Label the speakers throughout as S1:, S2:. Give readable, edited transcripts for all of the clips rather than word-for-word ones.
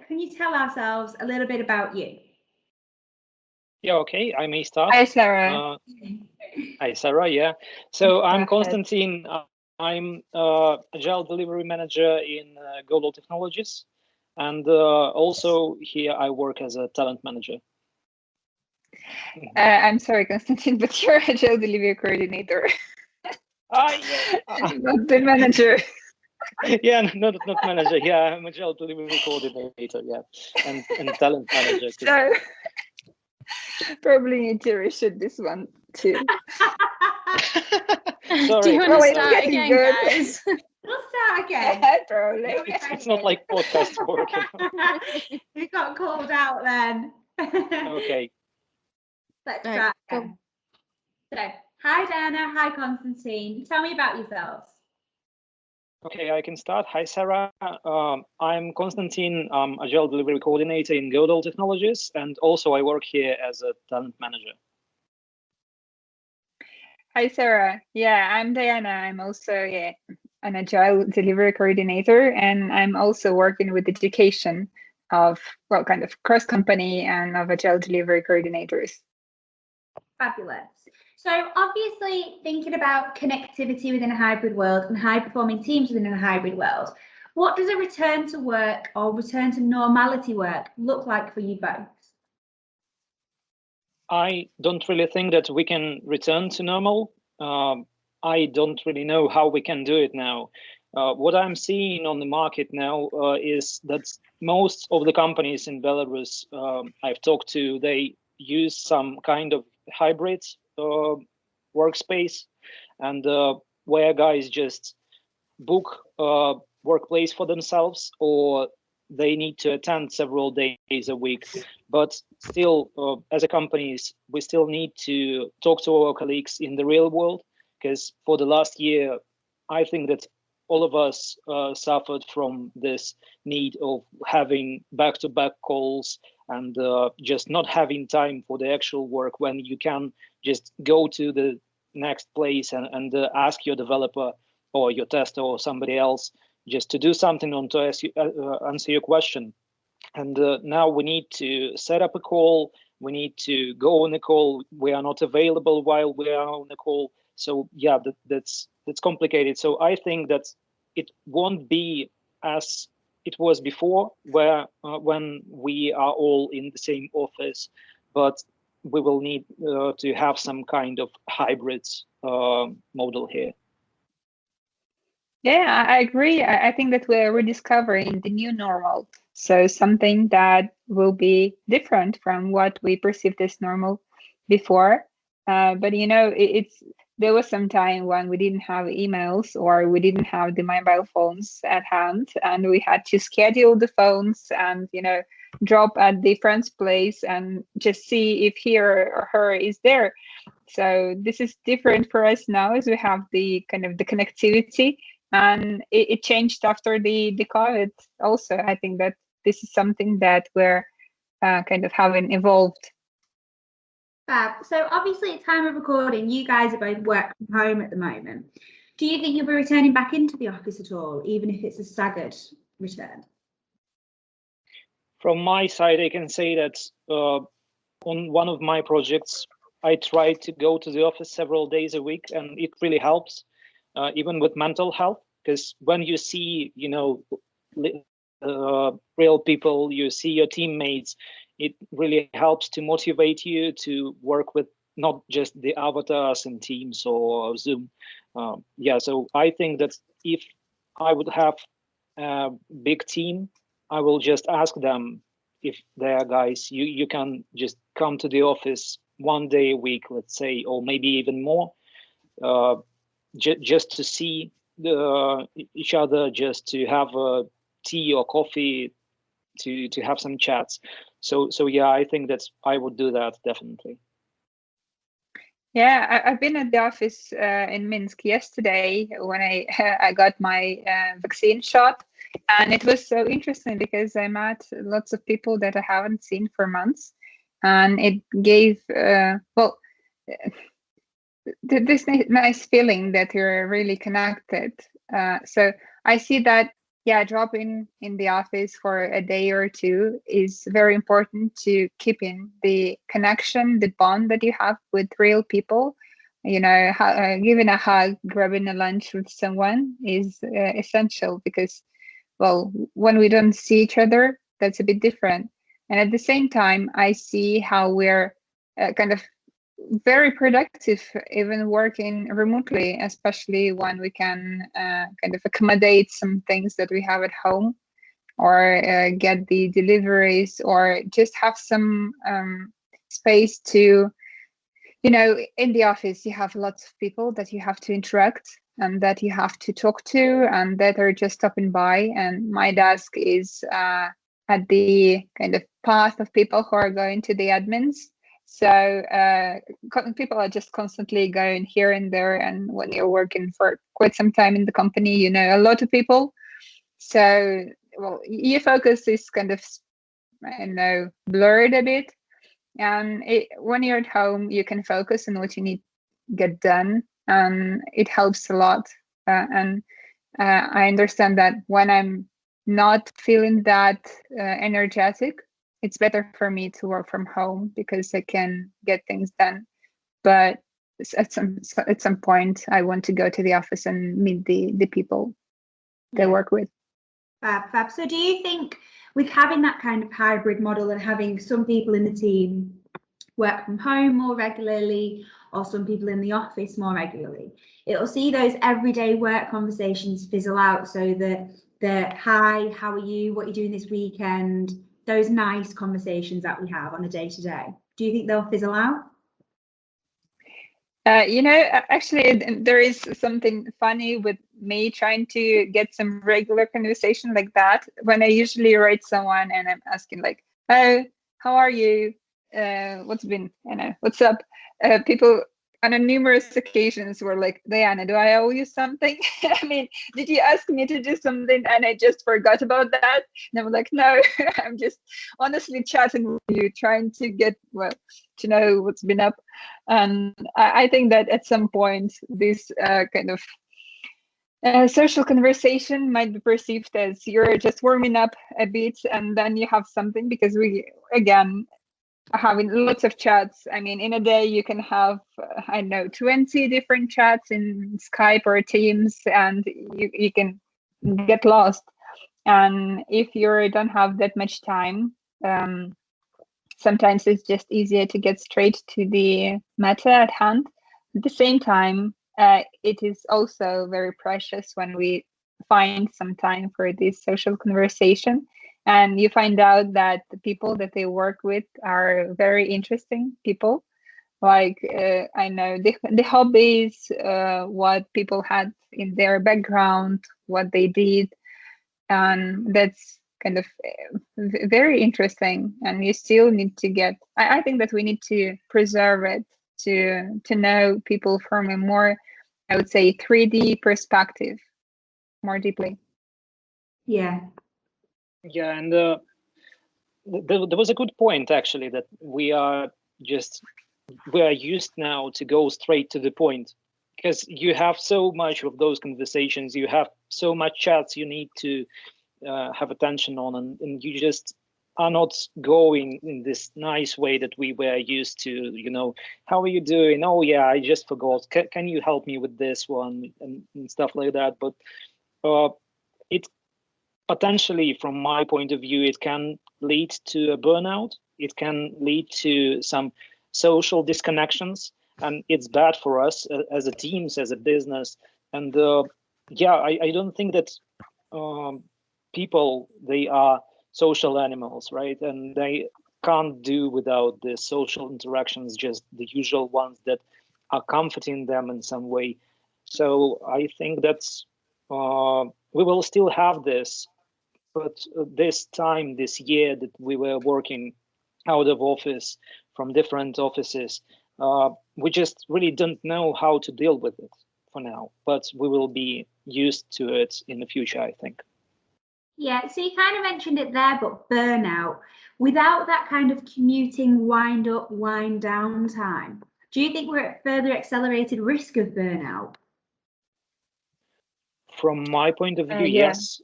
S1: you tell ourselves a little bit about you?
S2: Yeah, okay, I may start.
S3: Hi, Sarah.
S2: Hi, Sarah. Yeah. So I'm Constantine. I'm Agile Delivery Manager in Godel Technologies. And also here I work as a talent manager.
S3: I'm sorry, Constantine, but you're Agile Delivery Coordinator.
S2: Yeah.
S3: Not the manager.
S2: Yeah, not manager. Yeah, I'm Agile Delivery Coordinator. Yeah, and talent manager.
S3: So probably need to reshoot this one too.
S2: Sorry.
S4: Do you want to start again, guys?
S1: We'll start again.
S3: Probably.
S2: It's not like podcast work.
S1: You got called out then.
S2: Okay.
S1: Let's start again. So, hi Diana, hi Constantine. Tell me about yourselves.
S2: Okay, I can start. Hi, Sarah. I'm Constantine, Agile Delivery Coordinator in Godel Technologies, and also I work here as a talent manager.
S3: Hi, Sarah. Yeah, I'm Diana. I'm also an Agile Delivery Coordinator, and I'm also working with education of, well, kind of cross-company and of Agile Delivery Coordinators.
S1: Fabulous. So obviously thinking about connectivity within a hybrid world and high-performing teams within a hybrid world, what does a return to work or return to normality work look like for you both?
S2: I don't really think that we can return to normal. I don't really know how we can do it now. What I'm seeing on the market now is that most of the companies in Belarus I've talked to, they use some kind of hybrid workspace, and where guys just book a workplace for themselves, or they need to attend several days a week. But still, as a companies, we still need to talk to our colleagues in the real world, because for the last year, I think that all of us suffered from this need of having back-to-back calls and just not having time for the actual work, when you can just go to the next place and ask your developer or your tester or somebody else just to do something on to answer your question. And now we need to set up a call. We need to go on a call. We are not available while we are on the call. So yeah, that's complicated. So I think that it won't be as it was before, where when we are all in the same office, but we will need to have some kind of hybrid model here.
S3: Yeah, I agree. I think that we're rediscovering the new normal. So something that will be different from what we perceived as normal before. But you know, there was some time when we didn't have emails or we didn't have the mobile phones at hand, and we had to schedule the phones and, you know, drop at the friend's place and just see if he or her is there. So this is different for us now, as we have the kind of the connectivity, and it changed after the COVID also. I think that this is something that we're kind of having evolved.
S1: Fab. So obviously at time of recording, you guys are both work from home at the moment. Do you think you'll be returning back into the office at all, even if it's a staggered return?
S2: From my side, I can say that on one of my projects, I try to go to the office several days a week, and it really helps, even with mental health, because when you see, you know, real people, you see your teammates, it really helps to motivate you to work with not just the avatars in Teams or Zoom. Yeah, so I think that if I would have a big team, I will just ask them, if they are guys, you can just come to the office one day a week, let's say, or maybe even more, just to see each other, just to have a tea or coffee, to have some chats. So yeah, I think that I would do that definitely.
S3: Yeah, I've been at the office in Minsk yesterday when I got my vaccine shot, and it was so interesting because I met lots of people that I haven't seen for months, and it gave this nice feeling that you're really connected. So I see that yeah, drop in the office for a day or two is very important to keeping the connection, the bond that you have with real people. You know, giving a hug, grabbing a lunch with someone is essential because, well, when we don't see each other, that's a bit different. And at the same time, I see how we're kind of very productive, even working remotely, especially when we can kind of accommodate some things that we have at home, or get the deliveries, or just have some space to, you know, in the office, you have lots of people that you have to interact and that you have to talk to and that are just stopping by. And my desk is at the kind of path of people who are going to the admins. So people are just constantly going here and there. And when you're working for quite some time in the company, you know a lot of people. So, well, your focus is kind of, I know, blurred a bit. And when you're at home, you can focus on what you need to get done. And it helps a lot. And I understand that when I'm not feeling that energetic, it's better for me to work from home because I can get things done. But at some point, I want to go to the office and meet the people they work with.
S1: Fab. So do you think with having that kind of hybrid model and having some people in the team work from home more regularly or some people in the office more regularly, it'll see those everyday work conversations fizzle out, so that the hi, how are you, what are you doing this weekend, those nice conversations that we have on a day-to-day, do you think they'll fizzle out?
S3: You know, actually, there is something funny with me trying to get some regular conversation like that. When I usually write someone and I'm asking like, "Oh, how are you? What's been, you know, what's up?" People on numerous occasions were like, "Diana, do I owe you something? I mean, did you ask me to do something and I just forgot about that?" And I'm like, "No, I'm just honestly chatting with you, trying to get, well, to know what's been up." And I think that at some point, this kind of social conversation might be perceived as you're just warming up a bit and then you have something, because we, again, having lots of chats. I mean, in a day, you can have, I know, 20 different chats in Skype or Teams, and you can get lost. And if you don't have that much time, sometimes it's just easier to get straight to the matter at hand. At the same time, it is also very precious when we find some time for this social conversation, and you find out that the people that they work with are very interesting people. Like, I know the hobbies, what people had in their background, what they did, and that's kind of very interesting. And you still need to get, I think that we need to preserve it, to know people from a more, I would say, 3D perspective more deeply.
S2: Yeah, and there was a good point, actually, that we are used now to go straight to the point, because you have so much of those conversations, you have so much chats you need to have attention on, and you just are not going in this nice way that we were used to, you know, how are you doing? Oh yeah, I just forgot. Can you help me with this one, and stuff like that. But it potentially, from my point of view, it can lead to a burnout. It can lead to some social disconnections, and it's bad for us as a teams, as a business. And yeah, I don't think that people, they are social animals, right? And they can't do without the social interactions, just the usual ones that are comforting them in some way. So I think that's we will still have this, but this time, this year that we were working out of office from different offices, we just really don't know how to deal with it for now, but we will be used to it in the future, I think.
S1: Yeah, so you kind of mentioned it there, but burnout, without that kind of commuting, wind up, wind down time, do you think we're at further accelerated risk of burnout?
S2: From my point of view,
S3: Yeah.
S2: yes.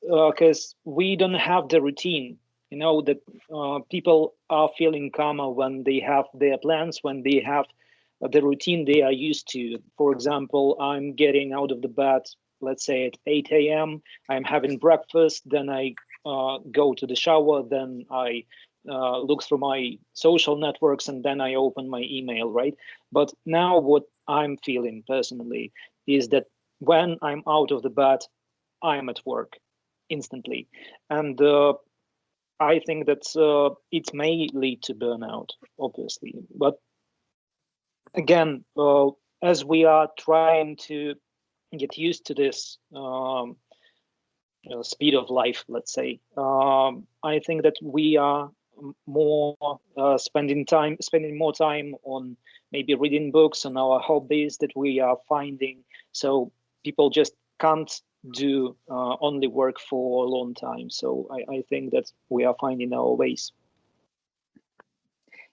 S2: because we don't have the routine. You know, that people are feeling calmer when they have their plans, when they have the routine they are used to. For example, I'm getting out of the bed, let's say at 8 a.m. I'm having breakfast, then I go to the shower, then I look through my social networks, and then I open my email, right? But now what I'm feeling personally is that when I'm out of the bed, I'm at work instantly. And I think that it may lead to burnout, obviously. But again, as we are trying to get used to this speed of life, let's say, I think that we are more spending more time on maybe reading books on our hobbies that we are finding. So people just can't do only work for a long time. So I think that we are finding our ways.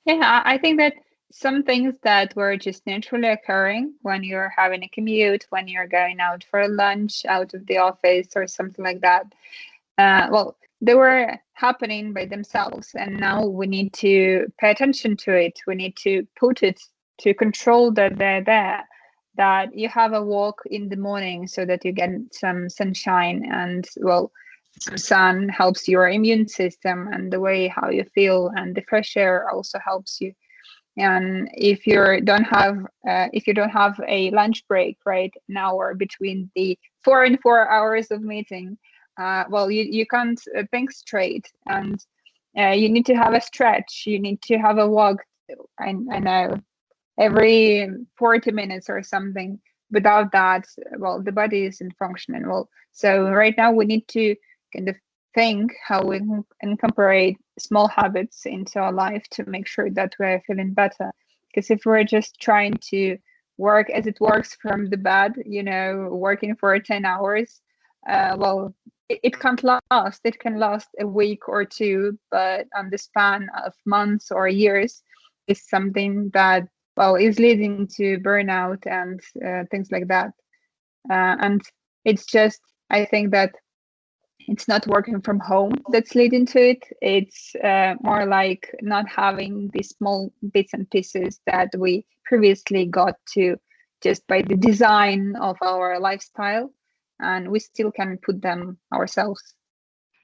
S3: Yeah, I think that some things that were just naturally occurring when you're having a commute, when you're going out for lunch out of the office or something like that, well, they were happening by themselves, and now we need to pay attention to it. We need to put it to control that they're there, that you have a walk in the morning so that you get some sunshine, and well, some sun helps your immune system and the way how you feel, and the fresh air also helps you. And if you don't have a lunch break, right, an hour between the 4 hours of meeting, well, you can't think straight, and you need to have a stretch, you need to have a walk. I know, every 40 minutes or something. Without that, well, the body isn't functioning well. So right now we need to kind of think how we can incorporate small habits into our life to make sure that we're feeling better. Because if we're just trying to work as it works from the bed, working for 10 hours, well, it can't last. It can last a week or two, but on the span of months or years is something that, well, is leading to burnout and things like that. And it's just, I think that it's not working from home that's leading to it. It's more like not having these small bits and pieces that we previously got to just by the design of our lifestyle, and we still can put them ourselves.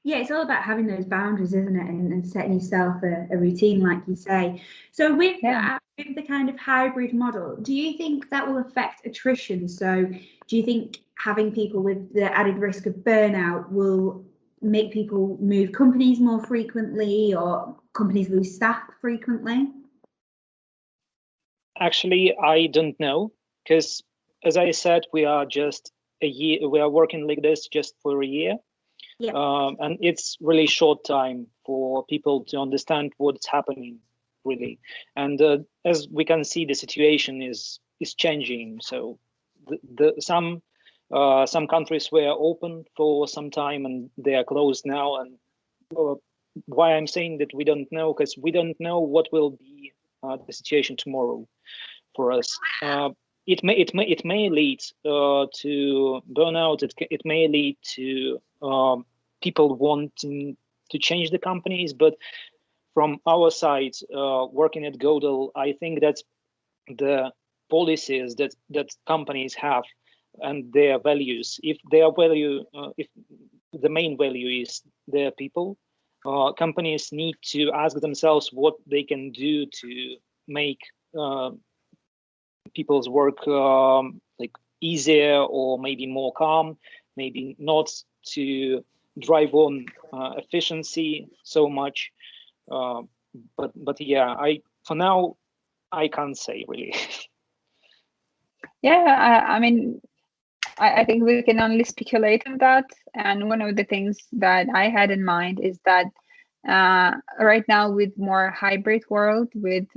S1: Yeah, it's all about having those boundaries, isn't it? And setting yourself a routine, like you say. So with that, with the kind of hybrid model, do you think that will affect attrition? So do you think having people with the added risk of burnout will make people move companies more frequently, or companies lose staff frequently?
S2: Actually, I don't know, because as I said, we are just a year, we are working like this just for a year.
S1: Yeah.
S2: And it's really short time for people to understand what's happening, really. And as we can see, the situation is changing. So some countries were open for some time and they are closed now. And why I'm saying that we don't know, because we don't know what will be the situation tomorrow for us. It may lead to burnout. It may lead to people wanting to change the companies. But from our side, working at Godel, I think that the policies that companies have and their values, if their value, if the main value is their people, companies need to ask themselves what they can do to make people's work like easier, or maybe more calm, maybe not to drive on efficiency so much. But yeah, for now I can't say really.
S3: Yeah, I mean, I think we can only speculate on that. And one of the things that I had in mind is that right now, with more hybrid world, with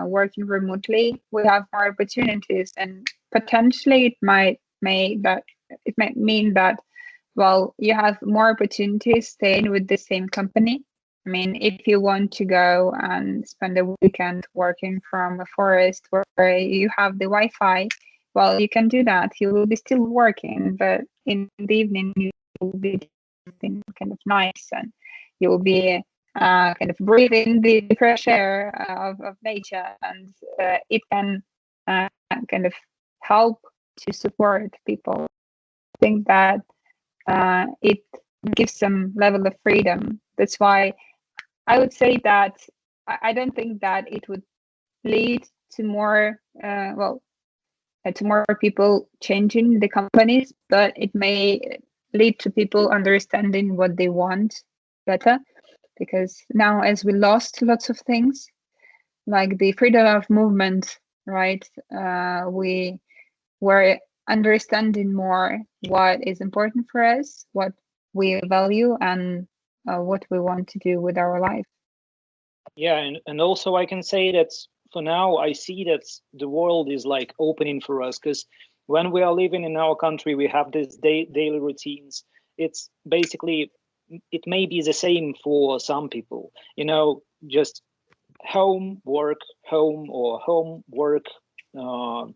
S3: working remotely, we have more opportunities, and potentially it might mean that, well, you have more opportunities staying with the same company. I mean, if you want to go and spend a weekend working from a forest where you have the Wi-Fi, well, you can do that. You will be still working, but in the evening you will be something kind of nice, and you'll be kind of breathing the fresh air of nature, and it can kind of help to support people. I think that it gives some level of freedom. That's why I would say that I don't think that it would lead to more to more people changing the companies, but it may lead to people understanding what they want better. Because now, as we lost lots of things, like the freedom of movement, right? We were understanding more what is important for us, what we value, and what we want to do with our life.
S2: Yeah, and also I can say that for now, I see that the world is like opening for us, because when we are living in our country, we have these daily routines. It's basically, it may be the same for some people, you know, just home, work, home, or home, work,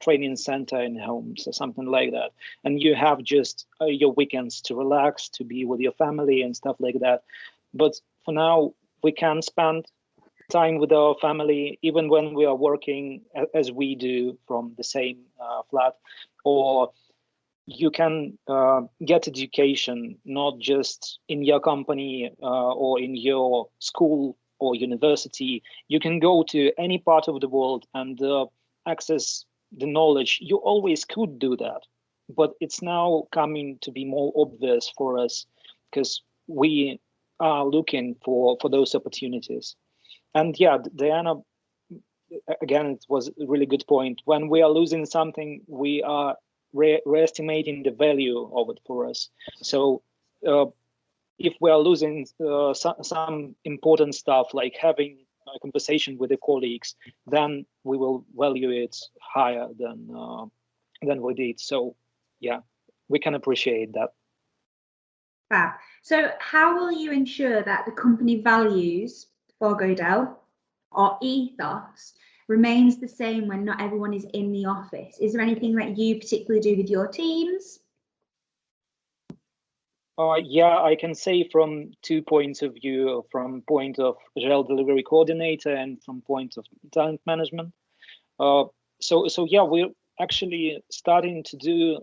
S2: training center in homes or something like that. And you have just your weekends to relax, to be with your family and stuff like that. But for now, we can spend time with our family, even when we are working as we do from the same flat. Or you can get education, not just in your company or in your school or university. You can go to any part of the world and access the knowledge. You always could do that, but it's now coming to be more obvious for us, because we are looking for those opportunities. And yeah, Diana, again, it was a really good point. When we are losing something, we are re-estimating the value of it for us. So if we are losing some important stuff, like having a conversation with the colleagues, then we will value it higher than we did. So yeah, we can appreciate that.
S1: Fab. So how will you ensure that the company values for Godel, or ethos, remains the same when not everyone is in the office? Is there anything that you particularly do with your teams?
S2: Yeah, I can say from 2 points of view, from point of Agile Delivery Coordinator and from point of talent management. So yeah, we're actually starting to do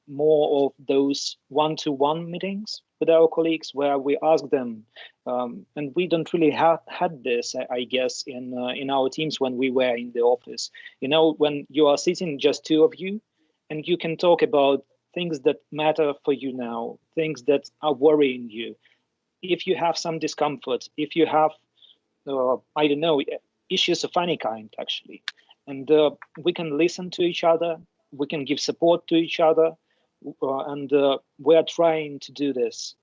S2: more of those one-to-one meetings with our colleagues, where we ask them, and we don't really have had this, I guess, in our teams when we were in the office. You know, when you are sitting just two of you, and you can talk about things that matter for you now, things that are worrying you. If you have some discomfort, if you have, I don't know, issues of any kind, actually, and we can listen to each other, we can give support to each other, and we are trying to do this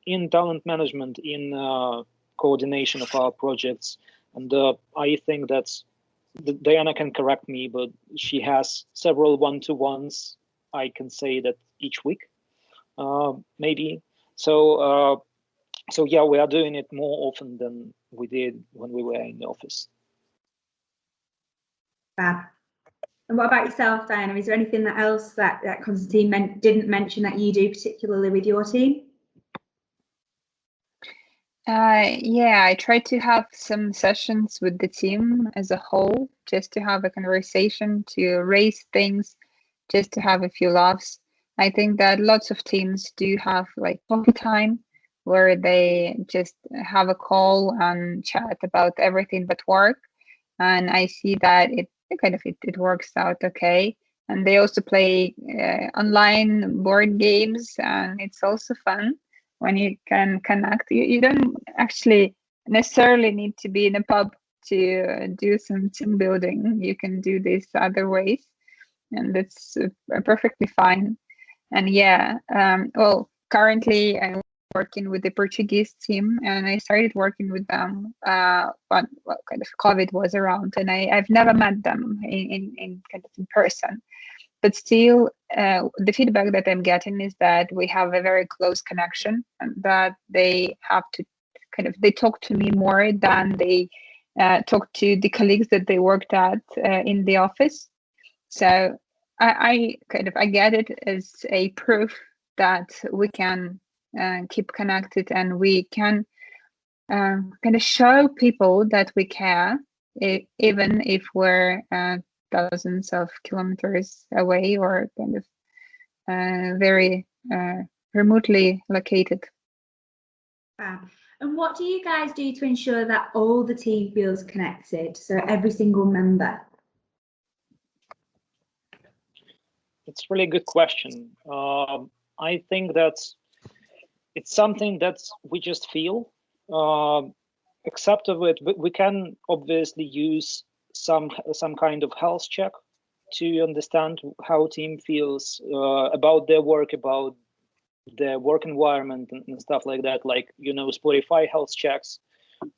S2: in talent management, in coordination of our projects. And I think that's, Diana can correct me, but she has several one-to-ones, I can say that each week, maybe. So yeah, we are doing it more often than we did when we were in the office.
S1: Fab. And what about yourself, Diana? Is there anything else that Constantine didn't mention that you do particularly with your team?
S3: Yeah, I try to have some sessions with the team as a whole, just to have a conversation, to raise things, just to have a few laughs. I think that lots of teams do have like coffee time, where they just have a call and chat about everything but work. And I see that it works out okay. And they also play online board games, and it's also fun when you can connect. You don't actually necessarily need to be in a pub to do some team building. You can do this other ways, and that's perfectly fine. And yeah, well, currently I'm working with the Portuguese team, and I started working with them when kind of COVID was around, and I've never met them in kind of in person. But still, the feedback that I'm getting is that we have a very close connection, and that they have to they talk to me more than they talk to the colleagues that they worked at in the office. So I get it as a proof that we can keep connected, and we can kind of show people that we care, even if we're thousands of kilometers away or kind of very remotely located.
S1: And what do you guys do to ensure that all the team feels connected? So every single member.
S2: It's really a good question. I think that it's something that we just feel. Except of it, we can obviously use some kind of health check to understand how team feels about their work, about their work environment and stuff like that, like, you know, Spotify health checks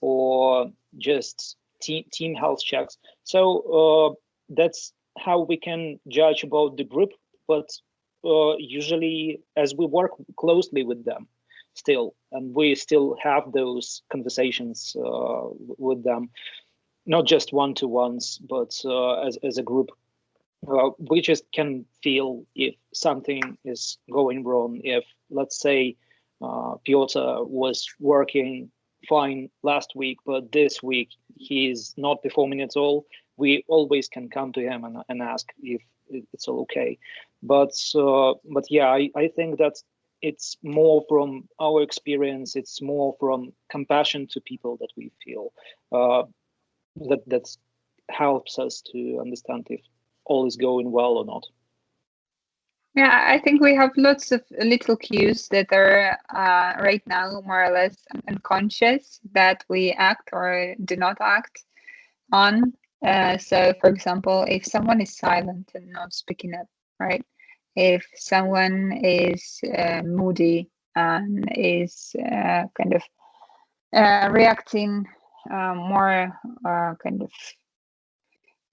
S2: or just team health checks. So that's how we can judge about the group, but usually as we work closely with them still, and we still have those conversations with them, not just one-to-ones, but as a group. We just can feel if something is going wrong. If, let's say, Piotr was working fine last week, but this week he's not performing at all, we always can come to him and ask if it's all okay. But yeah, I think that it's more from our experience. It's more from compassion to people that we feel that helps us to understand if all is going well or not.
S3: Yeah, I think we have lots of little cues that are right now more or less unconscious that we act or do not act on. So, for example, if someone is silent and not speaking up, right? If someone is moody and is kind of reacting more kind of,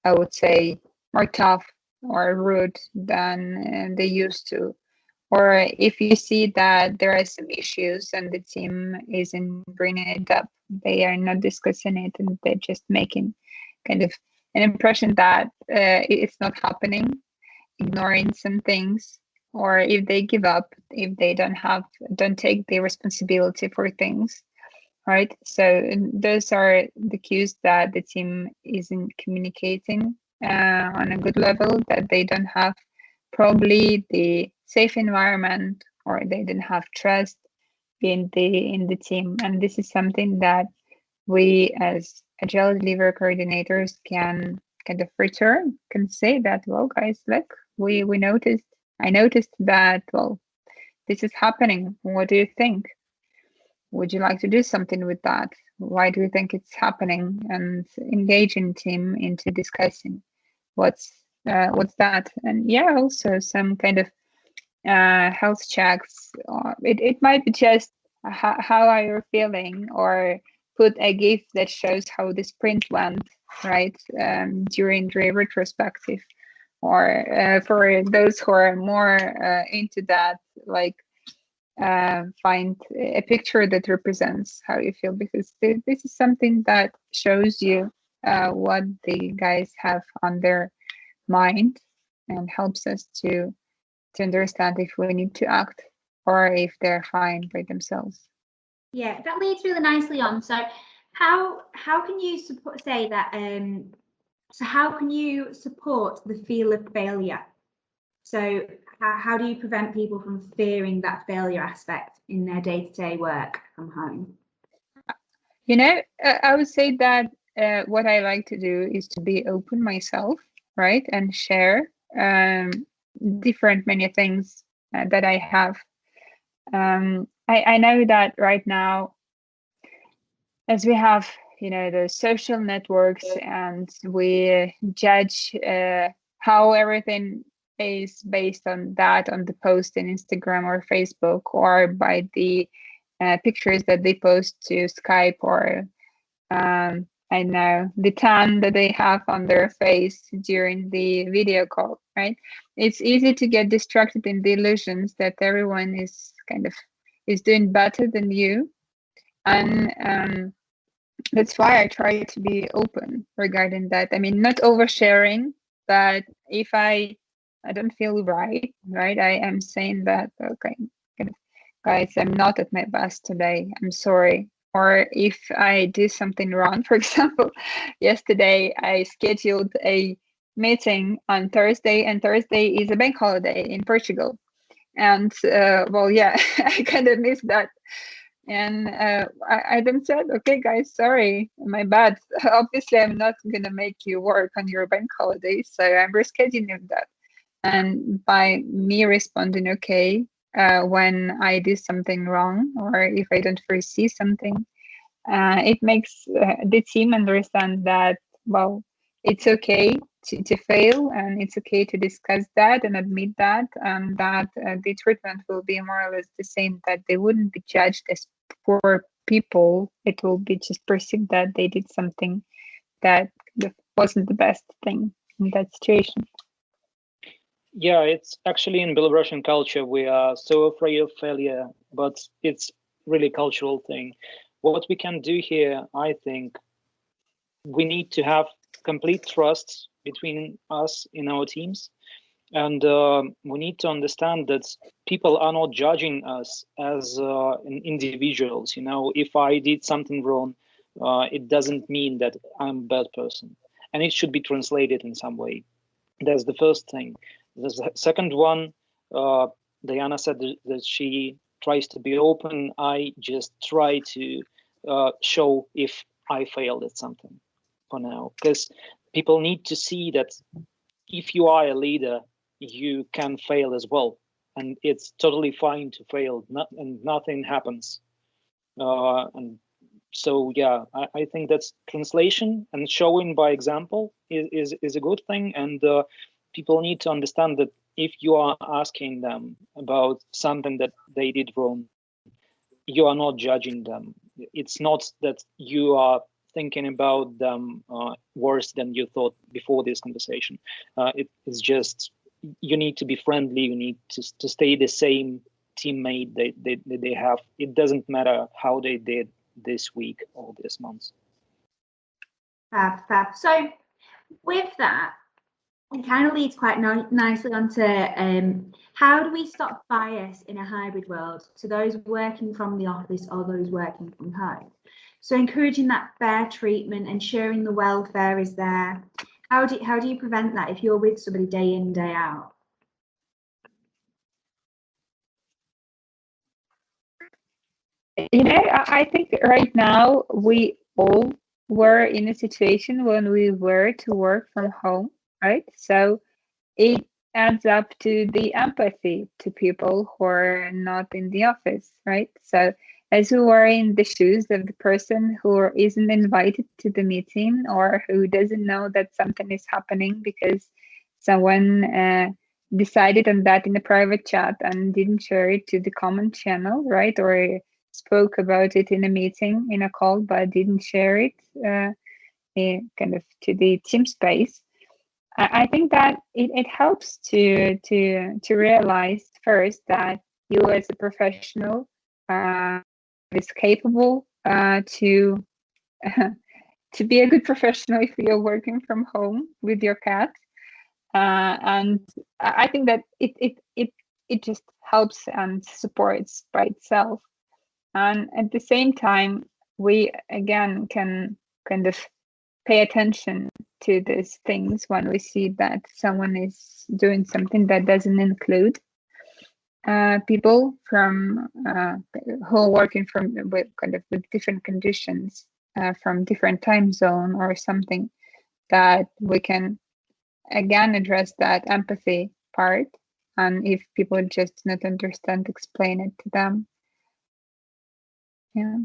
S3: I would say, more tough or rude than they used to, or if you see that there are some issues and the team isn't bringing it up, they are not discussing it, and they're just making kind of an impression that it's not happening, ignoring some things, or if they give up, if they don't take the responsibility for things, right? So those are the cues that the team isn't communicating on a good level, that they don't have probably the safe environment, or they didn't have trust in the team. And this is something that we as Agile Delivery Coordinators can kind of return, can say that, well, guys, look, I noticed that, well, this is happening. What do you think? Would you like to do something with that? Why do you think it's happening? And engaging team into discussing what's that. And yeah, also some kind of health checks. It might be just how are you feeling, or put a GIF that shows how the sprint went, right, during the retrospective. Or for those who are more into that, like find a picture that represents how you feel, because this is something that shows you what the guys have on their mind, and helps us to understand if we need to act or if they're fine by themselves.
S1: Yeah, that leads really nicely on. So how can you say that so how can you support the fear of failure? So how do you prevent people from fearing that failure aspect in their day-to-day work from home?
S3: You know, I would say that what I like to do is to be open myself, right, and share different many things that I have. I know that right now, as we have, you know, the social networks, and we judge how everything is based on that, on the post in Instagram or Facebook, or by the pictures that they post to Skype, or I know the tan that they have on their face during the video call, right? It's easy to get distracted in the illusions that everyone is kind of doing better than you. And that's why I try to be open regarding that. I mean, not oversharing, but if I don't feel right, I am saying that, okay, kind of guys, I'm not at my best today. I'm sorry. Or if I do something wrong, for example, yesterday I scheduled a meeting on Thursday, and Thursday is a bank holiday in Portugal. And well, yeah, I kind of missed that. And I then said, okay, guys, sorry, my bad. Obviously, I'm not going to make you work on your bank holiday, so I'm rescheduling that. And by me responding, okay, when I do something wrong or if I don't foresee something, it makes the team understand that, well, it's okay to fail, and it's okay to discuss that and admit that, and that the treatment will be more or less the same, that they wouldn't be judged as poor people. It will be just perceived that they did something that wasn't the best thing in that situation.
S2: Yeah, it's actually in Belarusian culture, we are so afraid of failure, but it's really a cultural thing. What we can do here, I think, we need to have complete trust between us in our teams. And we need to understand that people are not judging us as individuals. You know, if I did something wrong, it doesn't mean that I'm a bad person. And it should be translated in some way. That's the first thing. The second one, Diana said that she tries to be open. I just try to show if I failed at something for now, because people need to see that if you are a leader, you can fail as well, and it's totally fine to fail, and nothing happens. And so, yeah, I think that's translation and showing by example is a good thing, and people need to understand that if you are asking them about something that they did wrong, you are not judging them. It's not that you are thinking about them worse than you thought before this conversation. It's just you need to be friendly. You need to stay the same teammate they have. It doesn't matter how they did this week or this month.
S1: Fab. So with that, it kind of leads quite nicely onto how do we stop bias in a hybrid world to those working from the office or those working from home? So encouraging that fair treatment, ensuring the welfare is there. How do you prevent that if you're with somebody day in, day out?
S3: You know, I think right now we all were in a situation when we were to work from home, right? So it adds up to the empathy to people who are not in the office, right? So as we were in the shoes of the person who isn't invited to the meeting or who doesn't know that something is happening because someone decided on that in a private chat and didn't share it to the common channel, right? Or spoke about it in a meeting, in a call, but didn't share it kind of to the team space. I think that it helps to realize first that you as a professional is capable to to be a good professional if you're working from home with your cat, and I think that it just helps and supports by itself. And at the same time, we again can kind of pay attention to these things when we see that someone is doing something that doesn't include people from who are working from with different conditions, from different time zone or something, that we can again address that empathy part. And if people just not understand, explain it to them. Yeah.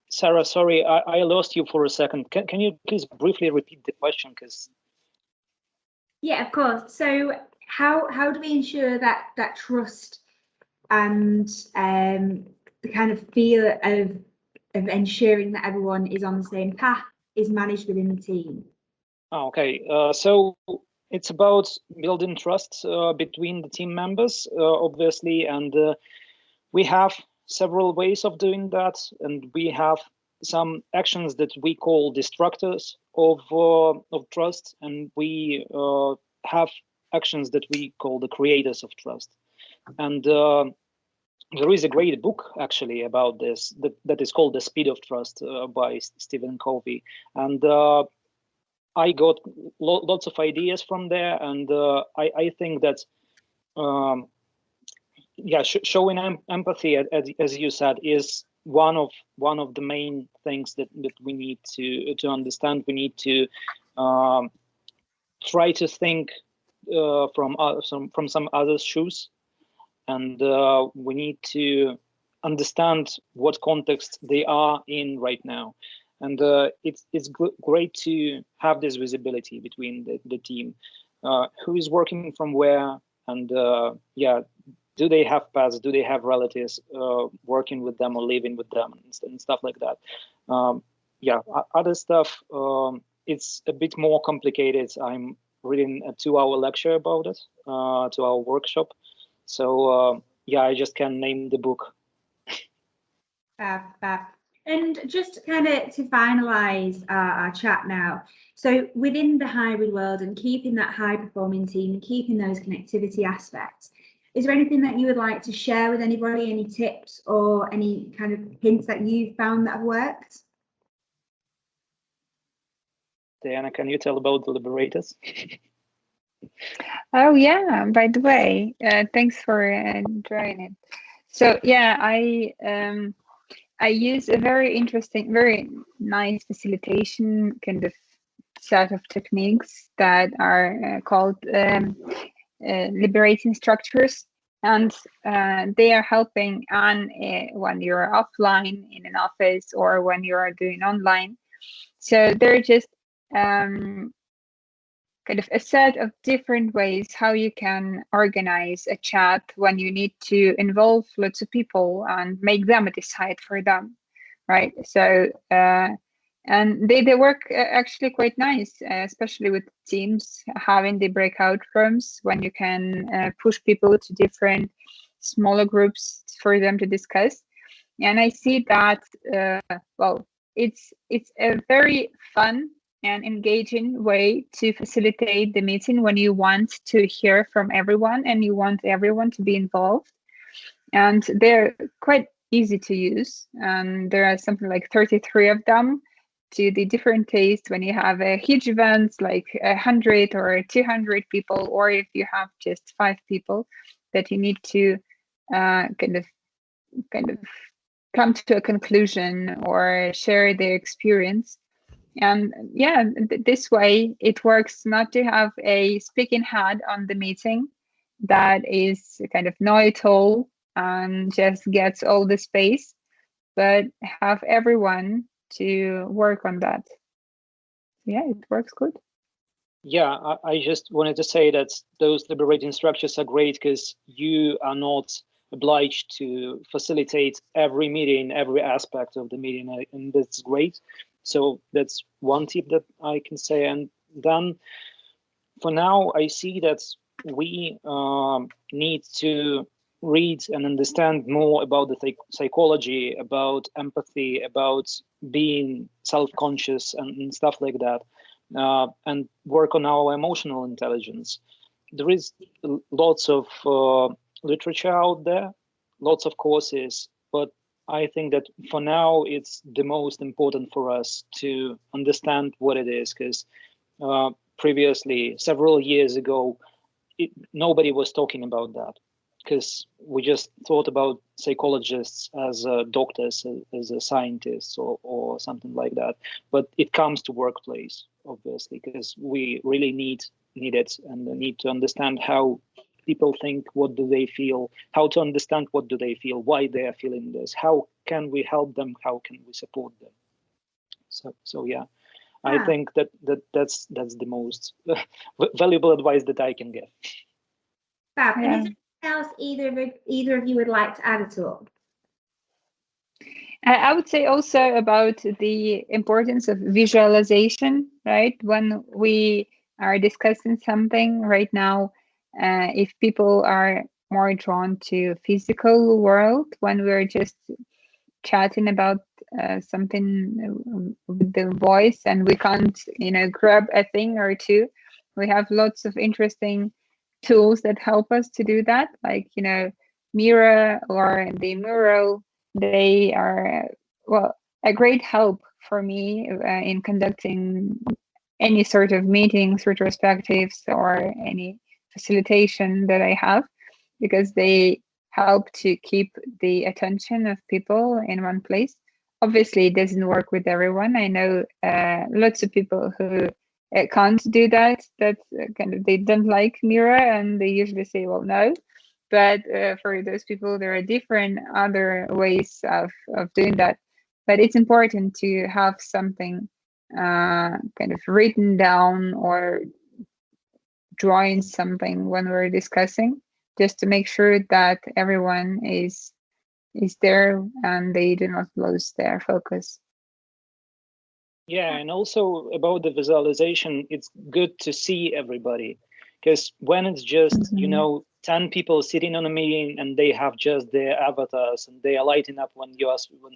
S2: Sarah, sorry, I lost you for a second. Can you please briefly repeat the question? Because
S1: yeah, of course. So how do we ensure that trust and the kind of feel of ensuring that everyone is on the same path is managed within the team?
S2: Okay, so it's about building trust between the team members, obviously, and we have several ways of doing that, and we have some actions that we call destructors of trust, and we have actions that we call the creators of trust. And there is a great book actually about this that is called The Speed of Trust by Stephen Covey, and I got lots of ideas from there, and I think that yeah, showing empathy, as you said, is one of the main things that we need to understand. We need to try to think from some others' shoes, and we need to understand what context they are in right now. And it's great to have this visibility between the team, who is working from where, and yeah, do they have pets? Do they have relatives working with them or living with them and stuff like that? Yeah, other stuff, it's a bit more complicated. I'm reading a 2-hour lecture about it, 2-hour workshop. So yeah, I just can't name the book.
S1: Fab. And just kind of to finalize our chat now, so within the hybrid world and keeping that high performing team and keeping those connectivity aspects, is there anything that you would like to share with anybody, any tips or any kind of hints that you've found that have worked?
S2: Diana, can you tell about the Liberators?
S3: Oh yeah, by the way, thanks for joining it. So yeah, I use a very interesting, very nice facilitation kind of set of techniques that are called liberating structures, and they are helping on when you're offline in an office or when you are doing online. So they're just kind of a set of different ways how you can organize a chat when you need to involve lots of people and make them decide for them, right? So and they work actually quite nice, especially with teams having the breakout rooms when you can push people to different smaller groups for them to discuss. And I see that well, it's a very fun and engaging way to facilitate the meeting when you want to hear from everyone and you want everyone to be involved. And they're quite easy to use. And there are something like 33 of them to the different tastes when you have a huge events like 100 or 200 people, or if you have just 5 people that you need to kind of come to a conclusion or share their experience. And yeah, this way it works not to have a speaking head on the meeting that is kind of know-it-all and just gets all the space, but have everyone to work on that. Yeah, it works good.
S2: Yeah, I just wanted to say that those liberating structures are great because you are not obliged to facilitate every meeting, every aspect of the meeting, and that's great. So that's one tip that I can say. And then for now, I see that we need to read and understand more about the psychology, about empathy, about being self-conscious and stuff like that, and work on our emotional intelligence. There is lots of literature out there, lots of courses, but I think that for now, it's the most important for us to understand what it is, because previously, several years ago, nobody was talking about that, because we just thought about psychologists as doctors, as scientists, or something like that. But it comes to workplace, obviously, because we really need it and need to understand how people think, what do they feel, how to understand what do they feel, why they are feeling this, how can we help them, how can we support them. So yeah. I think that's the most valuable advice that I can give.
S1: Fab. And is there anything else either of you would like to add at all?
S3: I would say also about the importance of visualization, right? When we are discussing something right now, if people are more drawn to physical world, when we're just chatting about something with the voice and we can't, grab a thing or two, we have lots of interesting tools that help us to do that, like, Mira or the mural, they are, well, a great help for me in conducting any sort of meetings, retrospectives, or any facilitation that I have, because they help to keep the attention of people in one place. Obviously, it doesn't work with everyone. I know lots of people who can't do that. That kind of, they don't like Mira, and they usually say, well, no. But for those people, there are different other ways of doing that. But it's important to have something kind of written down or drawing something when we're discussing, just to make sure that everyone is there and they do not lose their focus.
S2: Yeah, and also about the visualization, it's good to see everybody, because when it's just, you know, 10 people sitting on a meeting and they have just their avatars and they are lighting up when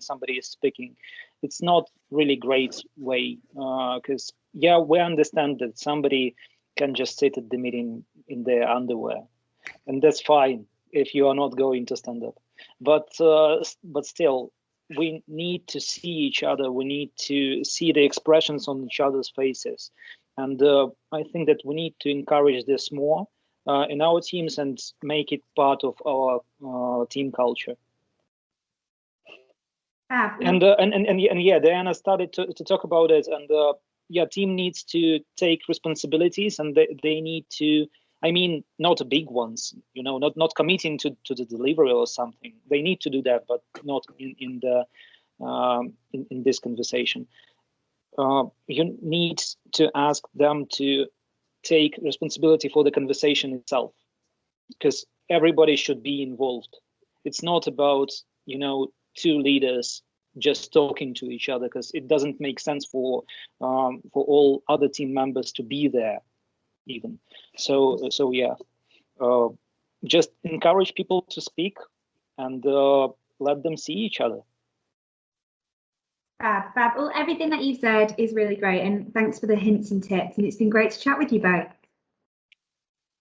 S2: somebody is speaking, it's not really great way, because yeah, we understand that somebody can just sit at the meeting in their underwear, and that's fine if you are not going to stand up, but still, we need to see each other. We need to see the expressions on each other's faces. And I think that we need to encourage this more in our teams and make it part of our team culture. And yeah, Diana started to talk about it. And yeah, team needs to take responsibilities, and they need to, I mean, not big ones, you know, not committing to the delivery or something. They need to do that, but not in this conversation. You need to ask them to take responsibility for the conversation itself, because everybody should be involved. It's not about, you know, two leaders just talking to each other, because it doesn't make sense for all other team members to be there even. So yeah, just encourage people to speak and let them see each other.
S1: Fab. Well, everything that you've said is really great, and thanks for the hints and tips. And it's been great to chat with you both.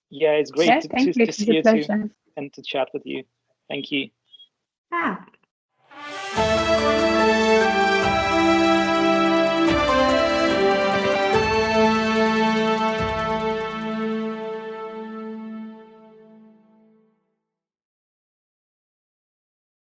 S2: Yeah, it's great to see you too, and to chat with you. Thank you.
S1: Fab.